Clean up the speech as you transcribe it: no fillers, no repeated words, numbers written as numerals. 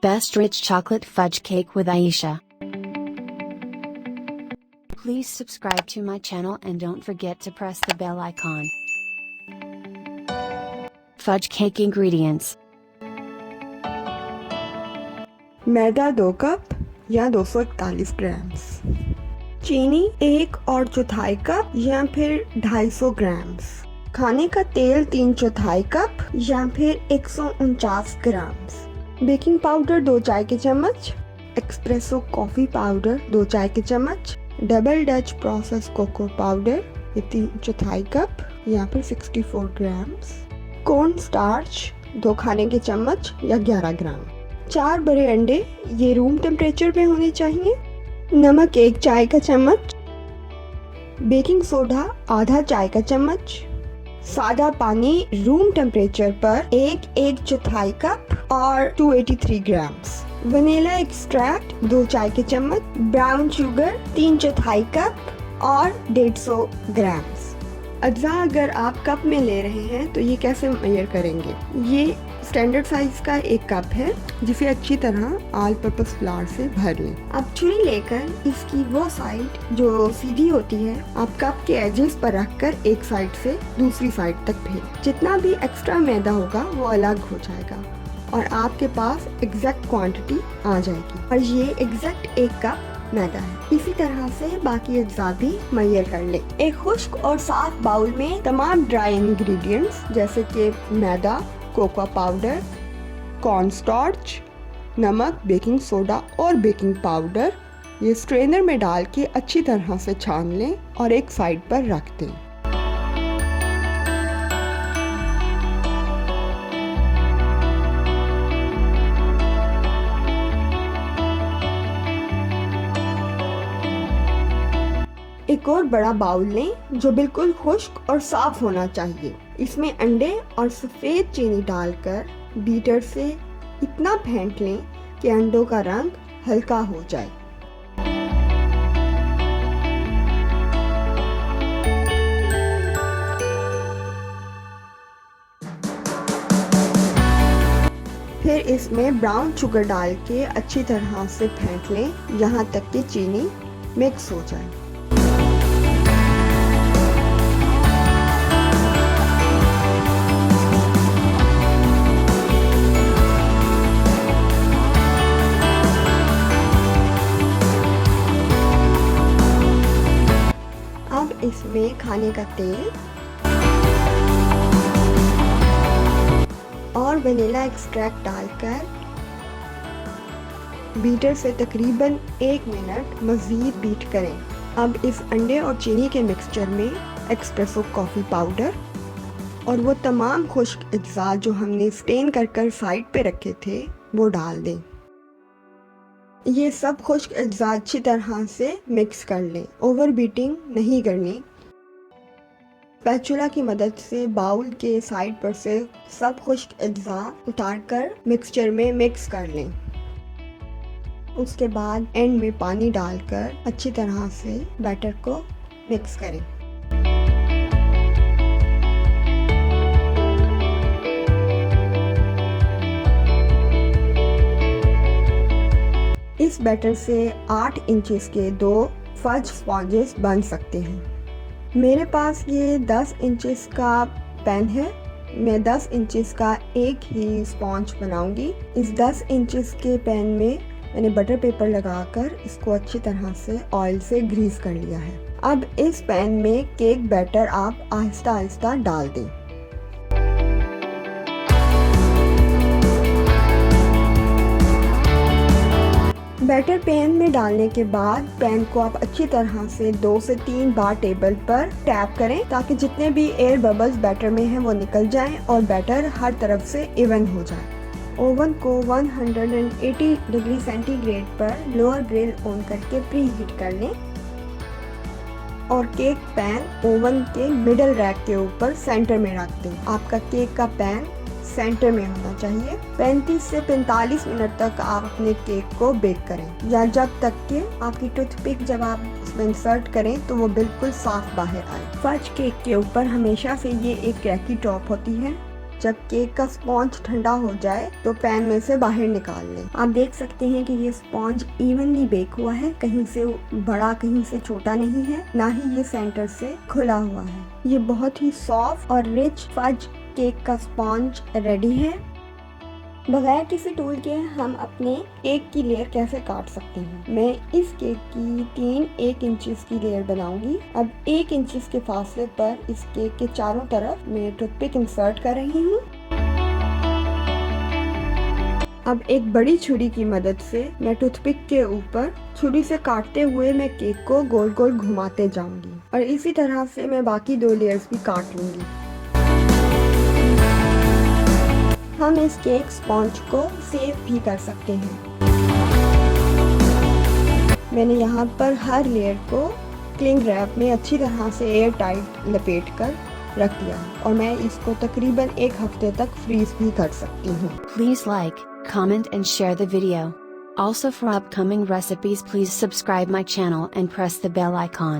Best rich chocolate fudge cake with Aisha. Please subscribe to my channel and don't forget to press the bell icon. Fudge cake ingredients. Maida 2 cup या 241 grams, चीनी 1 और चौथाई cup या फिर 250 grams, खाने का तेल 3/4 cup या फिर 149 ग्राम्स, बेकिंग पाउडर 2 चाय के चम्मच, एक्सप्रेसो कॉफी पाउडर 2 चाय के चम्मच, double Dutch process cocoa powder ये 3/4 कप या फिर 64 ग्राम्स, कॉर्न स्टार्च 2 खाने के चम्मच या 11 ग्राम, 4 बड़े अंडे ये रूम टेम्परेचर पे होने चाहिए, नमक 1 चाय का चम्मच, बेकिंग सोडा आधा चाय का चम्मच, सादा पानी रूम टेम्परेचर पर 1/4 कप और 283 ग्राम्स, वनीला एक्सट्रैक्ट 2 चाय के चम्मच, ब्राउन शुगर 3/4 कप और 150 ग्राम्स। अज्जा अगर आप कप में ले रहे हैं तो ये कैसे मेजर करेंगे? ये स्टैंडर्ड साइज का 1 कप है जिसे अच्छी तरह ऑल पर्पस फ्लावर से भर लें। अब छुरी लेकर इसकी वो साइड जो सीधी होती है आप कप के एजेस पर रखकर एक साइड से दूसरी साइड तक फेंक। जितना भी एक्स्ट्रा मैदा होगा वो अलग हो जाएगा और आपके पास एग्जैक्ट क्वांटिटी आ जाएगी और ये एग्जैक्ट 1 कप मैदा है। इसी तरह से बाकी अज्जा भी मेजर कर ले। एक खुश्क और साफ बाउल में तमाम ड्राई इंग्रेडिएंट्स जैसे कि मैदा, कोको पाउडर, कॉर्न स्टार्च, नमक, बेकिंग सोडा और बेकिंग पाउडर ये स्ट्रेनर में डाल के अच्छी तरह से छान लें और एक साइड पर रख दें। एक और बड़ा बाउल लें जो बिल्कुल खुश्क और साफ होना चाहिए। इसमें अंडे और सफ़ेद चीनी डालकर बीटर से इतना फेंट लें कि अंडों का रंग हल्का हो जाए। फिर इसमें ब्राउन शुगर डाल के अच्छी तरह से फेंट लें यहाँ तक कि चीनी मिक्स हो जाए। इसमें खाने का तेल और वनीला एक्सट्रैक्ट डालकर बीटर से तकरीबन 1 मिनट मज़ीद बीट करें। अब इस अंडे और चीनी के मिक्सचर में एक्सप्रेसो कॉफ़ी पाउडर और वो तमाम खुश्क अज्जा जो हमने स्टेन कर साइड पे रखे थे वो डाल दें। ये सब खुश्क अज्जा अच्छी तरह से मिक्स कर लें, ओवर बीटिंग नहीं करनी। स्पैचुला की मदद से बाउल के साइड पर से सब खुश्क अज्जा उतारकर मिक्सचर में मिक्स कर लें। उसके बाद एंड में पानी डालकर अच्छी तरह से बैटर को मिक्स करें। इस बैटर से 8 इंचेस के 2 फज स्पॉन्जेस बन सकते हैं। मेरे पास ये 10 इंचेस का पैन है। मैं 10 इंचेस का एक ही स्पॉन्ज बनाऊंगी। इस 10 इंचेस के पैन में मैंने बटर पेपर लगाकर इसको अच्छी तरह से ऑयल से ग्रीस कर लिया है। अब इस पैन में केक बैटर आप आहिस्ता आहिस्ता डाल दें। बैटर पैन में डालने के बाद पैन को आप अच्छी तरह से 2 से 3 बार टेबल पर टैप करें ताकि जितने भी एयर बबल्स बैटर में हैं वो निकल जाएं और बैटर हर तरफ से इवन हो जाए। ओवन को 180 डिग्री सेंटीग्रेड पर लोअर ग्रिल ऑन करके प्री हीट कर लें और केक पैन ओवन के मिडल रैक के ऊपर सेंटर में रख दें। आपका केक का पैन सेंटर में होना चाहिए। 35 से 45 मिनट तक आप अपने केक को बेक करें या जब तक कि आपकी टूथपिक जब आप उसमें इंसर्ट करें तो वो बिल्कुल साफ बाहर आए। फज केक के ऊपर हमेशा से ये एक क्रैकी टॉप होती है जब केक का स्पॉन्ज ठंडा हो जाए तो पैन में से बाहर निकाल लें। आप देख सकते हैं कि ये स्पॉन्ज इवनली बेक हुआ है, कहीं से बड़ा कहीं से छोटा नहीं है, ना ही ये सेंटर से खुला हुआ है। ये बहुत ही सॉफ्ट और रिच फज केक का स्पॉन्ज रेडी है। बगैर किसी टूल के हम अपने केक की लेयर कैसे काट सकते हैं। मैं इस केक की 3 1 इंचेस की लेयर बनाऊंगी। अब 1 इंचेस के फासले पर इस केक के चारों तरफ मैं टूथपिक इंसर्ट कर रही हूँ। अब एक बड़ी छुरी की मदद से मैं टूथपिक के ऊपर छुरी से काटते हुए मैं केक को गोल गोल घुमाते जाऊंगी और इसी तरह से मैं बाकी 2 लेयर्स भी काट लूंगी। हम इस केक स्पॉन्ज को सेव भी कर सकते हैं। मैंने यहाँ पर हर लेयर को क्लिंग रैप में अच्छी तरह से एयर टाइट लपेट कर रख लिया और मैं इसको तकरीबन 1 हफ्ते तक फ्रीज भी कर सकती हूँ। Please like, comment and share the video. Also for upcoming recipes please subscribe my channel and press the bell icon.